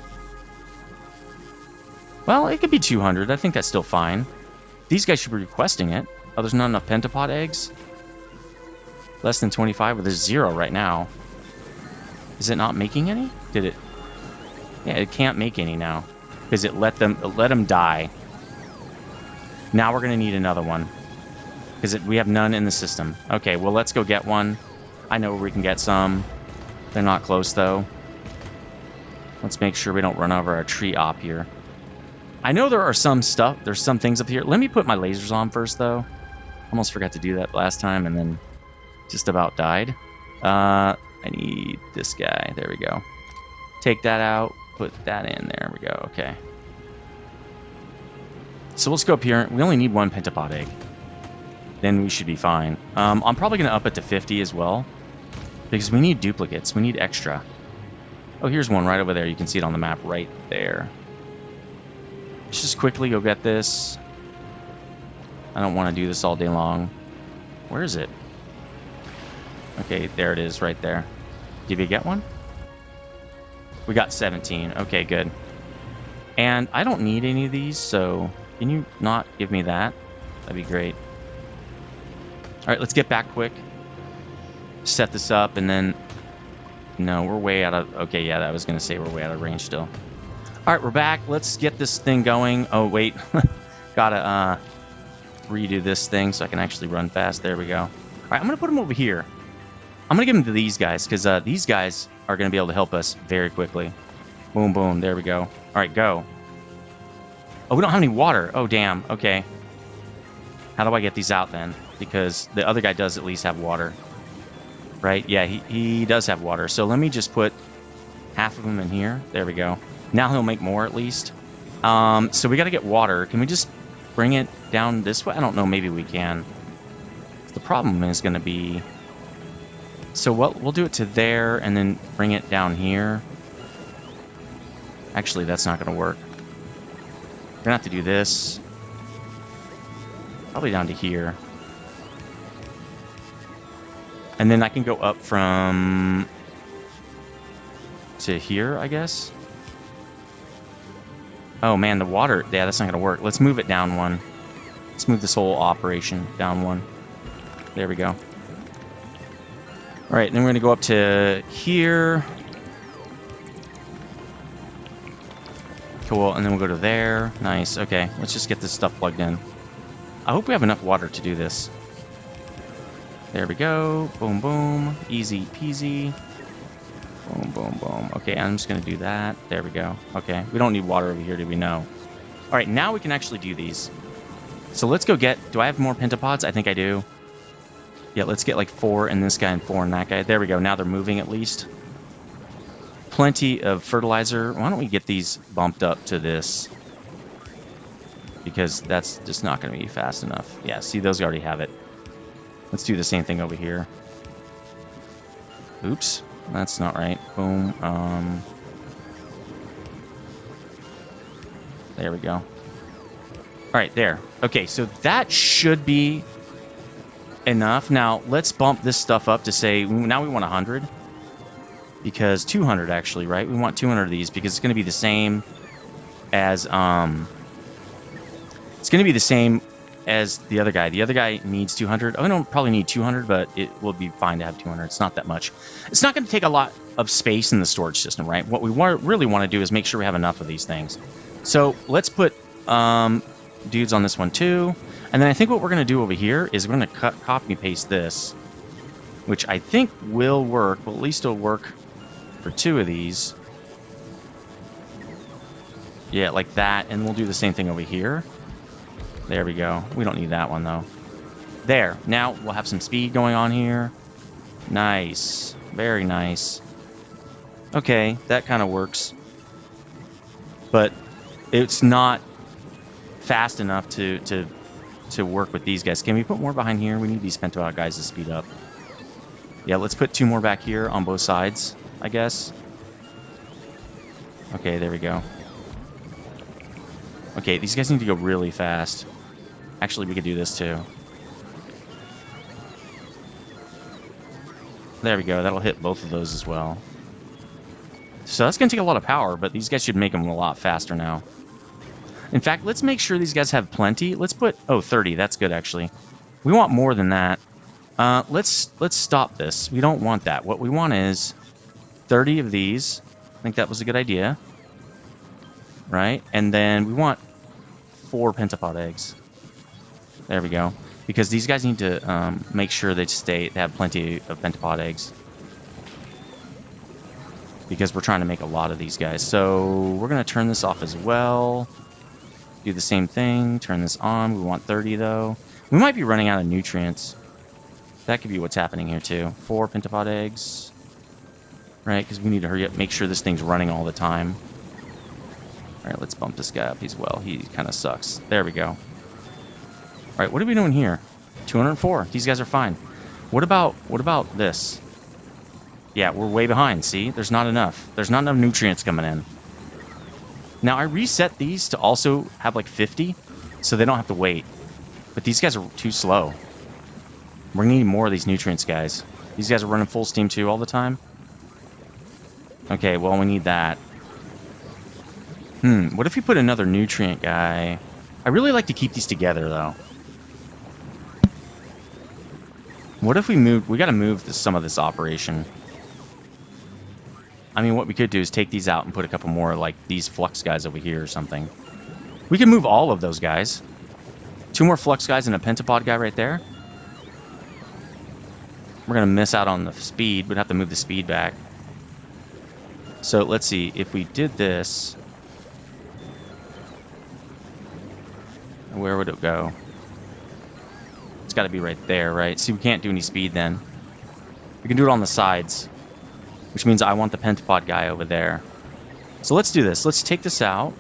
Well, it could be 200. I think that's still fine. These guys should be requesting it. Oh, there's not enough pentapod eggs? Less than 25? Well, there's 0 right now. Is it not making any? Did it? Yeah, it can't make any now. Because it let them die. Now we're going to need another one. Because we have none in the system. Okay, well, let's go get one. I know where we can get some. They're not close, though. Let's make sure we don't run over our tree op here. I know there are some stuff. There's some things up here. Let me put my lasers on first, though. Almost forgot to do that last time, and then just about died. I need this guy. There we go. Take that out. Put that in. There we go. Okay. So let's go up here. We only need one pentapod egg. Then we should be fine. I'm probably going to up it to 50 as well. Because we need duplicates. We need extra. Oh, here's one right over there. You can see it on the map right there. Let's just quickly go get this. I don't want to do this all day long. Where is it? Okay, there it is right there. Did we get one? We got 17. Okay, good. And I don't need any of these, so can you not give me that? That'd be great. All right, let's get back quick. Set this up, and then... No, we're way out of... Okay, yeah, I was going to say we're way out of range still. All right, we're back. Let's get this thing going. Oh, wait. Gotta redo this thing so I can actually run fast. There we go. All right, I'm going to put them over here. I'm going to give them to these guys, because these guys are going to be able to help us very quickly. Boom, boom. There we go. All right, go. Oh, we don't have any water. Oh, damn. Okay. How do I get these out, then? Because the other guy does at least have water. Right? Yeah, he does have water. So let me just put half of them in here. There we go. Now he'll make more, at least. So we got to get water. Can we just bring it down this way? I don't know. Maybe we can. The problem is going to be... So we'll do it to there and then bring it down here. Actually, that's not going to work. We're going to have to do this. Probably down to here. And then I can go up from... to here, I guess. Oh, man, the water... Yeah, that's not going to work. Let's move it down one. Let's move this whole operation down one. There we go. All right, then we're going to go up to here. Cool, and then we'll go to there. Nice, okay. Let's just get this stuff plugged in. I hope we have enough water to do this. There we go. Boom, boom. Easy peasy. Boom, boom, boom. Okay, I'm just going to do that. There we go. Okay, we don't need water over here, do we? No. All right, now we can actually do these. So let's go get... Do I have more pentapods? I think I do. Yeah, let's get like 4 in this guy and 4 in that guy. There we go. Now they're moving at least. Plenty of fertilizer. Why don't we get these bumped up to this? Because that's just not going to be fast enough. Yeah, see, those already have it. Let's do the same thing over here. Oops. That's not right. Boom. There we go. All right, there. Okay, so that should be enough. Now, let's bump this stuff up to say, now we want 100. Because 200, actually, right? We want 200 of these because it's going to be the same as, it's going to be the same as the other guy. The other guy needs 200. Oh, I don't probably need 200, but it will be fine to have 200. It's not that much. It's not going to take a lot of space in the storage system, right? What we really want to do is make sure we have enough of these things. So let's put dudes on this one too. And then I think what we're going to do over here is we're going to copy and paste this, which I think will work. Well, at least it'll work for 2 of these. Yeah, like that. And we'll do the same thing over here. There we go. We don't need that one, though. There. Now we'll have some speed going on here. Nice. Very nice. Okay, that kind of works. But it's not fast enough to work with these guys. Can we put more behind here? We need these pentapod guys to speed up. Yeah, let's put 2 more back here on both sides, I guess. Okay, there we go. Okay, these guys need to go really fast. Actually, we could do this too. There we go. That'll hit both of those as well. So that's going to take a lot of power, but these guys should make them a lot faster now. In fact, let's make sure these guys have plenty. Let's put... Oh, 30. That's good, actually. We want more than that. Let's stop this. We don't want that. What we want is 30 of these. I think that was a good idea. Right? And then we want 4 pentapod eggs. There we go. Because these guys need to make sure they have plenty of pentapod eggs. Because we're trying to make a lot of these guys. So we're going to turn this off as well. Do the same thing. Turn this on. We want 30 though. We might be running out of nutrients. That could be what's happening here too. 4 pentapod eggs. Right, because we need to hurry up. Make sure this thing's running all the time. Alright, let's bump this guy up as well. He kind of sucks. There we go. Alright, what are we doing here? 204. These guys are fine. What about this? Yeah, we're way behind, see? There's not enough. There's not enough nutrients coming in. Now, I reset these to also have like 50, so they don't have to wait. But these guys are too slow. We're needing more of these nutrients, guys. These guys are running full steam too all the time. Okay, well, we need that. What if we put another nutrient guy? I really like to keep these together, though. What if we move... We gotta move some of this operation. I mean, what we could do is take these out and put a couple more, like, these flux guys over here or something. We can move all of those guys. 2 more flux guys and a pentapod guy right there. We're going to miss out on the speed. We'd have to move the speed back. So, let's see. If we did this... Where would it go? It's got to be right there, right? See, we can't do any speed then. We can do it on the sides. Which means I want the pentapod guy over there. So let's do this. Let's take this out.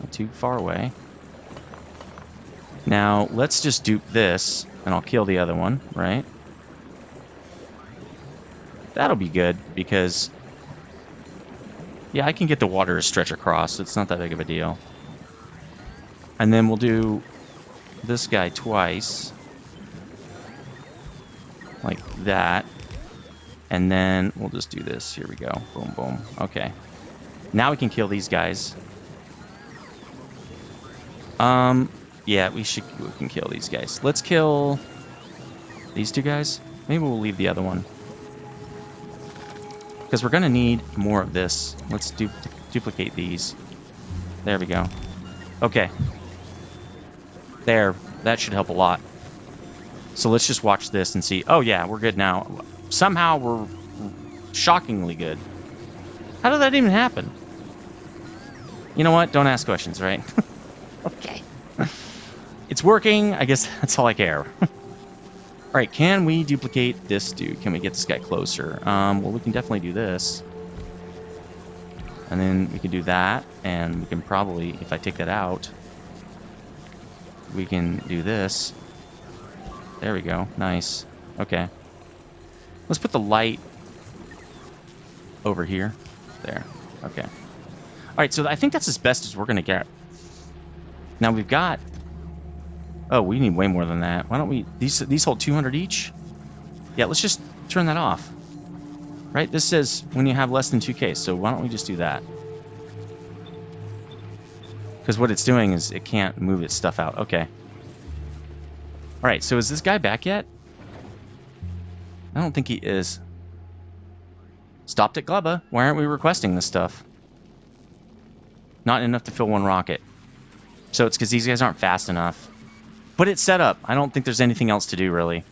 Not too far away. Now, let's just dupe this, and I'll kill the other one, right? That'll be good, because... Yeah, I can get the water to stretch across. It's not that big of a deal. And then we'll do this guy twice. Like that. And then we'll just do this. Here we go. Boom, boom. Okay. Now we can kill these guys. Yeah, we can kill these guys. Let's kill these 2 guys. Maybe we'll leave the other one. Because we're going to need more of this. Let's duplicate these. There we go. Okay. There. That should help a lot. So let's just watch this and see. Oh, yeah, we're good now. Somehow we're shockingly good. How did that even happen? You know what? Don't ask questions, right? Okay. It's working. I guess that's all I care. Alright, can we duplicate this dude? Can we get this guy closer? Well, we can definitely do this. And then we can do that. And we can probably, if I take that out, we can do this. There we go. Nice. Okay. Let's put the light over here. There. Okay. Alright, so I think that's as best as we're going to get. Now we've got... Oh, we need way more than that. Why don't we... These hold 200 each? Yeah, let's just turn that off. Right? This says when you have less than 2K, so why don't we just do that? Because what it's doing is it can't move its stuff out. Okay. Alright, so is this guy back yet? I don't think he is. Stopped at Gleba. Why aren't we requesting this stuff? Not enough to fill 1 rocket. So it's because these guys aren't fast enough. But it's set up. I don't think there's anything else to do, really.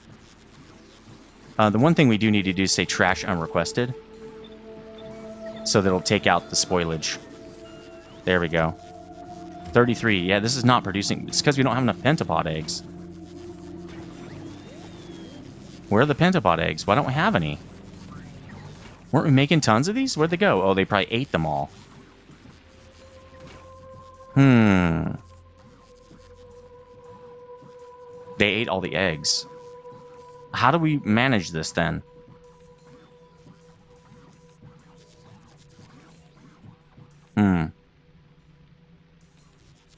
The one thing we do need to do is say trash unrequested. So that it'll take out the spoilage. There we go. 33. Yeah, this is not producing. It's because we don't have enough pentapod eggs. Where are the pentapod eggs? Why don't we have any? Weren't we making tons of these? Where'd they go? Oh, they probably ate them all. They ate all the eggs. How do we manage this then?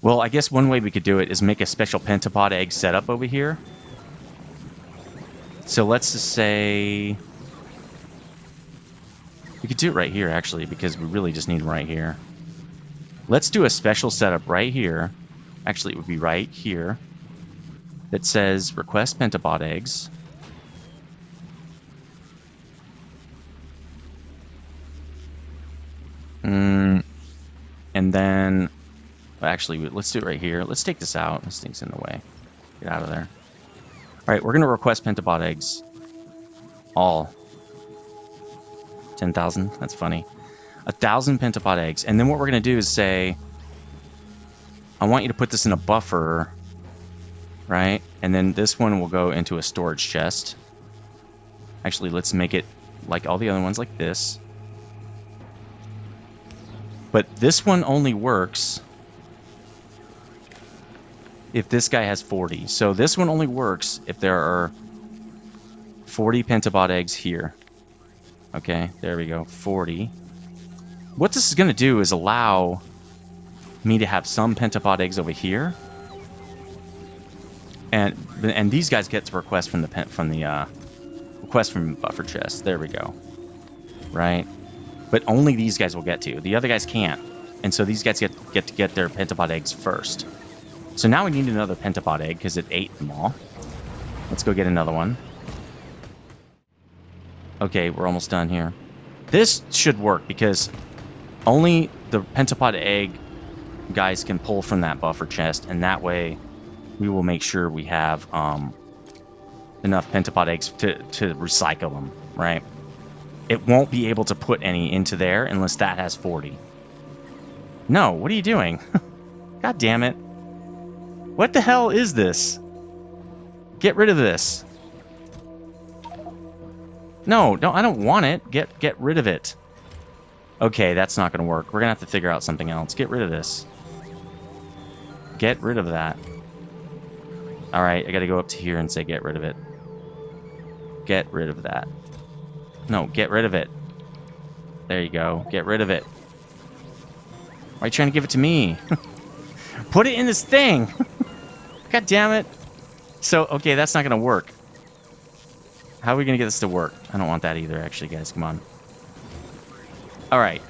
Well, I guess one way we could do it is make a special pentapod egg setup over here. So let's just say... We could do it right here, actually, because we really just need them right here. Let's do a special setup right here. Actually, it would be right here. That says request pentapod eggs. And then... Well, actually, let's do it right here. Let's take this out. This thing's in the way. Get out of there. Alright, we're going to request pentapod eggs. All. 10,000? That's funny. 1,000 pentapod eggs. And then what we're going to do is say, I want you to put this in a buffer, right? And then this one will go into a storage chest. Actually, let's make it like all the other ones, like this. But this one only works if this guy has 40. So this one only works if there are 40 pentapod eggs here. Okay, there we go, 40. What this is going to do is allow me to have some pentapod eggs over here. And these guys get to request from the request from buffer chest. There we go. Right? But only these guys will get to. The other guys can't. And so these guys get to get their pentapod eggs first. So now we need another pentapod egg because it ate them all. Let's go get another one. Okay, we're almost done here. This should work because only the pentapod egg guys can pull from that buffer chest, and that way we will make sure we have enough pentapod eggs to recycle them, right? It won't be able to put any into there unless that has 40. No, what are you doing? God damn it. What the hell is this? Get rid of this. No, I don't want it. Get rid of it. Okay, that's not going to work. We're going to have to figure out something else. Get rid of this. Get rid of that. Alright, I got to go up to here and say get rid of it. Get rid of that. No, get rid of it. There you go. Get rid of it. Why are you trying to give it to me? Put it in this thing! God damn it. So, okay, that's not going to work. How are we going to get this to work? I don't want that either, actually, guys. Come on. Alright.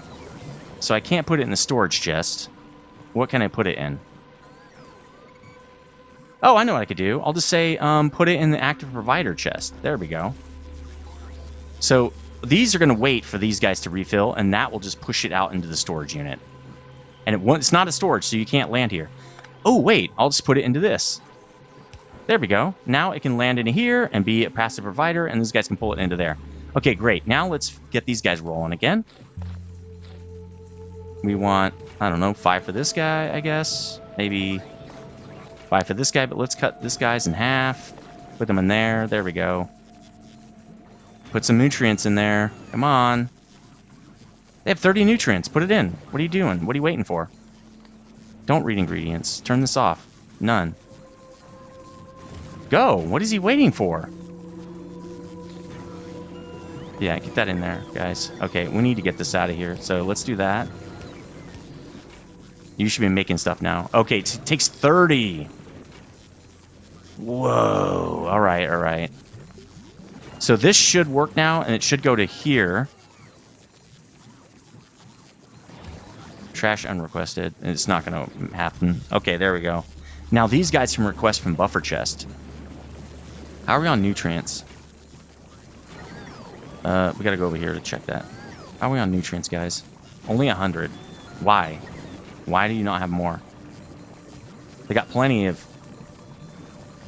So I can't put it in the storage chest. What can I put it in? Oh, I know what I could do. I'll just say, put it in the active provider chest. There we go. So these are going to wait for these guys to refill, and that will just push it out into the storage unit. And it's not a storage, so you can't land here. Oh, wait. I'll just put it into this. There we go. Now it can land in here and be a passive provider, and these guys can pull it into there. Okay, great. Now let's get these guys rolling again. We want, I don't know, 5 for this guy, I guess. Maybe 5 for this guy, but let's cut this guy's in half. Put them in there. There we go. Put some nutrients in there. Come on. They have 30 nutrients. Put it in. What are you doing? What are you waiting for? Don't read ingredients. Turn this off. None. Go. What is he waiting for? Yeah, get that in there, guys. Okay, we need to get this out of here. So let's do that. You should be making stuff now. Okay, it takes 30. Whoa. All right, all right. So this should work now, and it should go to here. Trash unrequested. It's not going to happen. Okay, there we go. Now these guys can request from buffer chest. How are we on nutrients? We got to go over here to check that. How are we on nutrients, guys? Only 100. Why? Why do you not have more? They got plenty of...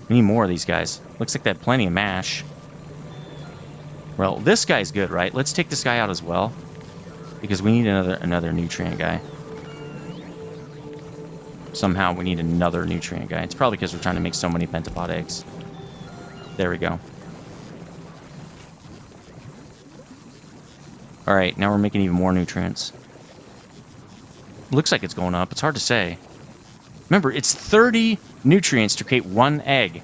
We need more of these guys. Looks like they have plenty of mash. Well, this guy's good, right? Let's take this guy out as well. Because we need another nutrient guy. Somehow we need another nutrient guy. It's probably because we're trying to make so many pentapod eggs. There we go. All right, now we're making even more nutrients. Looks like it's going up. It's hard to say. Remember, it's 30 nutrients to create one egg.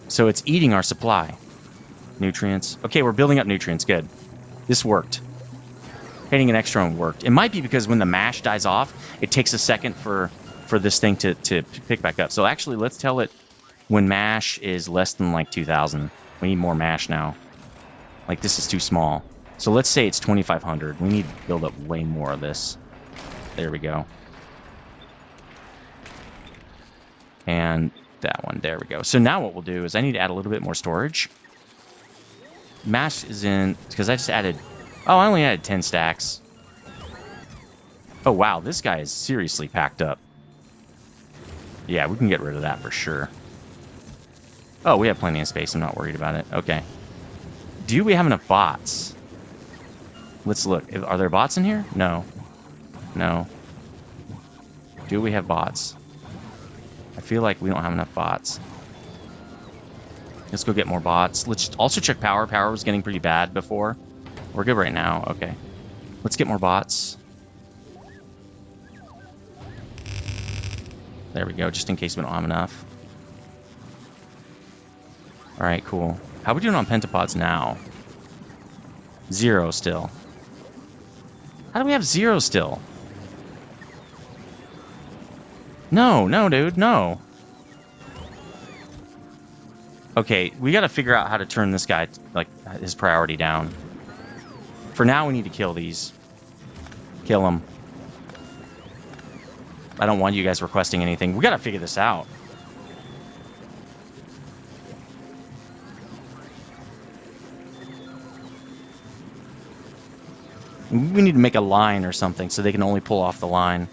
So it's eating our supply. Nutrients. Okay, we're building up nutrients. Good. This worked. Hitting an extra one worked. It might be because when the mash dies off, it takes a second for this thing to pick back up. So actually, let's tell it when mash is less than like 2,000. We need more mash now. Like, this is too small. So let's say it's 2,500. We need to build up way more of this. There we go. And that one. There we go. So now what we'll do is I need to add a little bit more storage. Mash is in... Because I just added... Oh, I only added 10 stacks. Oh, wow. This guy is seriously packed up. Yeah, we can get rid of that for sure. Oh, we have plenty of space. I'm not worried about it. Okay. Do we have enough bots? Let's look. Are there bots in here? No. No. Do we have bots? I feel like we don't have enough bots. Let's go get more bots. Let's also check power. Power was getting pretty bad before. We're good right now. Okay. Let's get more bots. There we go, just in case we don't have enough. Alright, cool. How are we doing on pentapods now? 0 still. How do we have 0 still? No, no, dude, no. Okay, we gotta figure out how to turn this guy, like, his priority down. For now, we need to kill these. Kill them. I don't want you guys requesting anything. We gotta figure this out. We need to make a line or something so they can only pull off the line.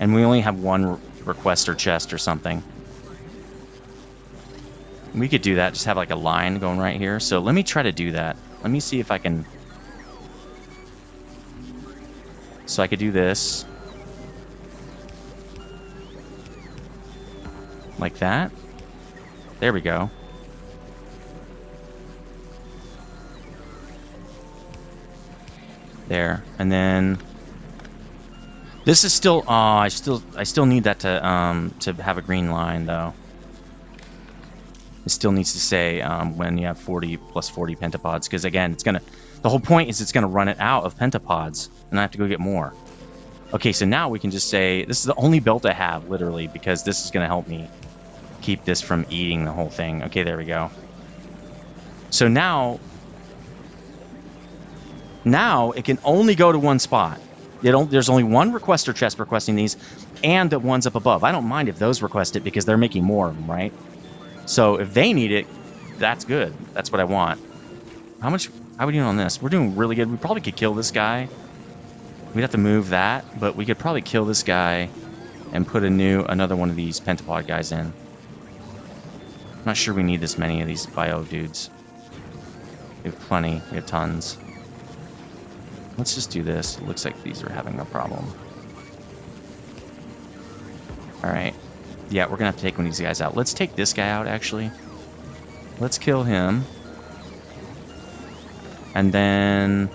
And we only have one requester chest or something. We could do that, just have like a line going right here. So let me try to do that. Let me see if I can... So I could do this. Like that. There we go. There. And then... This is still... Oh, I still need that to have a green line, though. It still needs to say when you have 40 plus 40 pentapods, because again, it's gonna... The whole point is it's gonna run it out of pentapods, and I have to go get more. Okay, so now we can just say... This is the only belt I have, literally, because this is gonna help me keep this from eating the whole thing. Okay, there we go. So now it can only go to one spot. There's only one requester chest requesting these, and the ones up above. I don't mind if those request it because they're making more of them, right? So if they need it, that's good. That's what I want. How are we doing on this? We're doing really good. We probably could kill this guy. We'd have to move that, but we could probably kill this guy and put another one of these pentapod guys in. I'm not sure we need this many of these bio dudes. We have plenty. We have tons. Let's just do this. It looks like these are having a problem. Alright. Yeah, we're gonna have to take one of these guys out. Let's take this guy out, actually. Let's kill him. And then...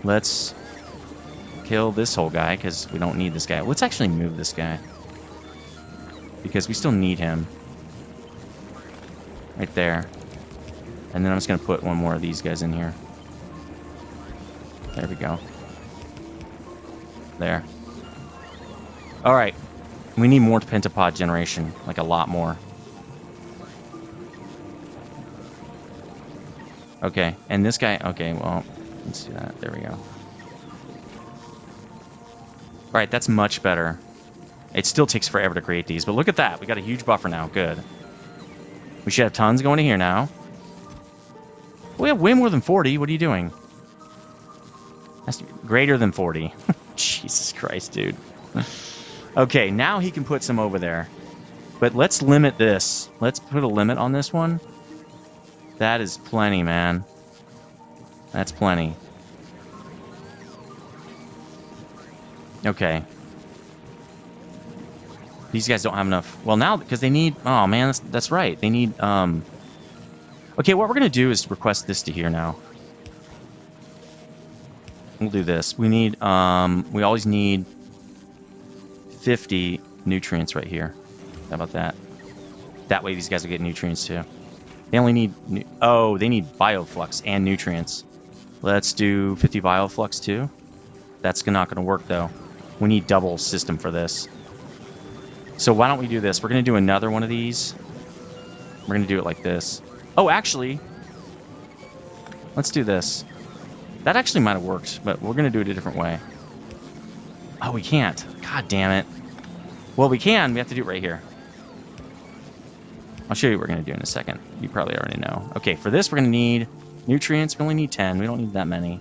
let's kill this whole guy, because we don't need this guy. Let's actually move this guy. Because we still need him. Right there. And then I'm just gonna put one more of these guys in here. There we go. There. Alright. We need more pentapod generation. Like a lot more. Okay. And this guy... Okay, well... Let's do that. There we go. Alright, that's much better. It still takes forever to create these, but look at that. We got a huge buffer now. Good. We should have tons going in here now. We have way more than 40. What are you doing? That's greater than 40. Jesus Christ, dude. Okay, now he can put some over there. But let's limit this. Let's put a limit on this one. That is plenty, man. That's plenty. Okay. These guys don't have enough. Well, now, because they need... Oh, man, that's right. They need... Okay, what we're going to do is request this to here now. we'll do this. We need, we always need 50 nutrients right here. How about that? That way these guys will get nutrients too. They only need, oh, they need bioflux and nutrients. Let's do 50 bioflux too. That's not going to work though. We need double system for this. So why don't we do this? We're going to do another one of these. We're going to do it like this. Oh, actually, let's do this. That actually might have worked, but we're going to do it a different way. Oh, we can't. God damn it. Well, we can. We have to do it right here. I'll show you what we're going to do in a second. You probably already know. Okay, for this, we're going to need nutrients. We only need 10. We don't need that many.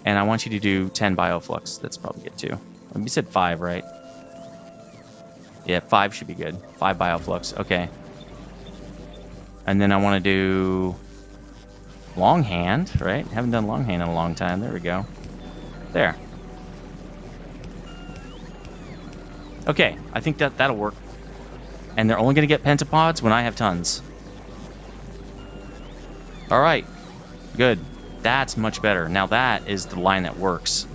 And I want you to do 10 bioflux. That's probably good, too. We said 5, right? Yeah, 5 should be good. 5 bioflux. Okay. And then I want to do longhand, right? Haven't done longhand in a long time. There we go. There. Okay, I think that'll work. And they're only going to get pentapods when I have tons. All right. Good. That's much better. Now that is the line that works.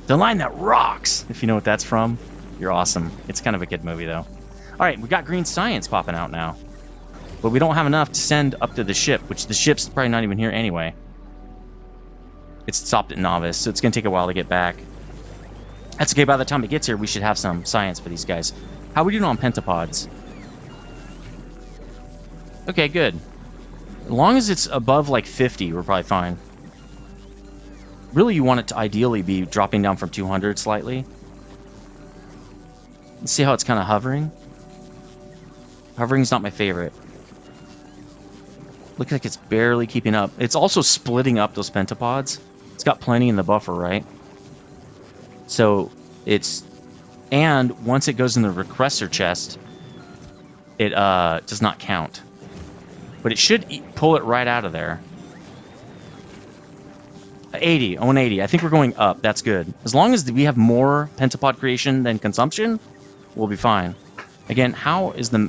The line that rocks, if you know what that's from. You're awesome. It's kind of a kid movie, though. All right, we got green science popping out now. But we don't have enough to send up to the ship, which the ship's probably not even here anyway. It's stopped at Novice, so it's going to take a while to get back. That's okay. By the time it gets here, we should have some science for these guys. How are we doing on pentapods? Okay, good. As long as it's above, like, 50, we're probably fine. Really, you want it to ideally be dropping down from 200 slightly. Let's see how it's kind of hovering. Hovering's not my favorite. Looks like it's barely keeping up. It's also splitting up those pentapods. It's got plenty in the buffer, right? So it's... And once it goes in the requester chest, it does not count. But it should pull it right out of there. 80. Oh, an 80. I think we're going up. That's good. As long as we have more pentapod creation than consumption, we'll be fine. Again, how is this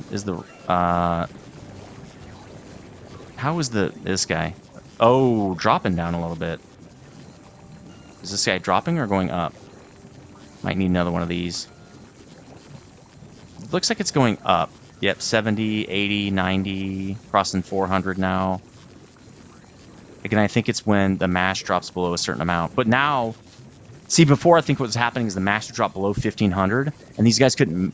guy? Oh, dropping down a little bit. Is this guy dropping or going up? Might need another one of these. It looks like it's going up. Yep, 70, 80, 90, crossing 400 now. Again, I think it's when the mash drops below a certain amount. But now, see, before I think what was happening is the mash dropped below 1500, and these guys couldn't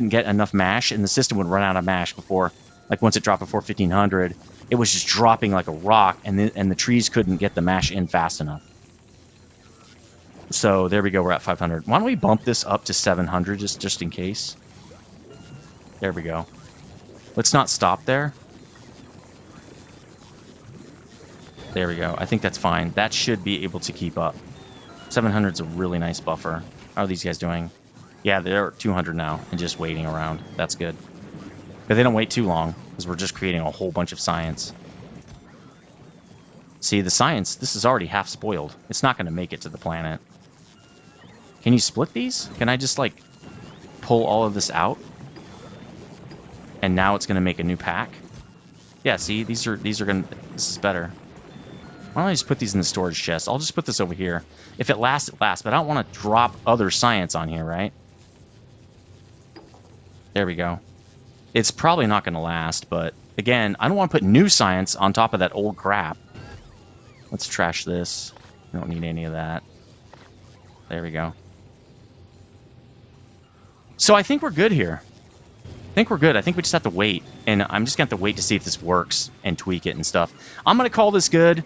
get enough mash, and the system would run out of mash before, like once it dropped before 1500, it was just dropping like a rock, and the trees couldn't get the mash in fast enough. So there we go, we're at 500. Why don't we bump this up to 700 just in case? There we go. Let's not stop there. There we go. I think that's fine. That should be able to keep up. 700 is a really nice buffer. How are these guys doing? Yeah, they're 200 now and just waiting around. That's good. But they don't wait too long because we're just creating a whole bunch of science. See, the science, this is already half spoiled. It's not going to make it to the planet. Can you split these? Can I just, like, pull all of this out? And now it's going to make a new pack? Yeah, see, these are going to... This is better. Why don't I just put these in the storage chest? I'll just put this over here. If it lasts, it lasts. But I don't want to drop other science on here, right? There we go. It's probably not going to last, but... Again, I don't want to put new science on top of that old crap. Let's trash this. We don't need any of that. There we go. So I think we're good here. I think we're good. I think we just have to wait. And I'm just going to have to wait to see if this works and tweak it and stuff. I'm going to call this good.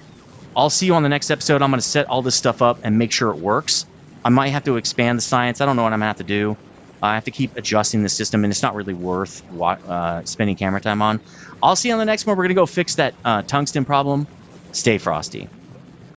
I'll see you on the next episode. I'm going to set all this stuff up and make sure it works. I might have to expand the science. I don't know what I'm going to have to do. I have to keep adjusting the system, and it's not really worth spending camera time on. I'll see you on the next one. We're going to go fix that tungsten problem. Stay frosty.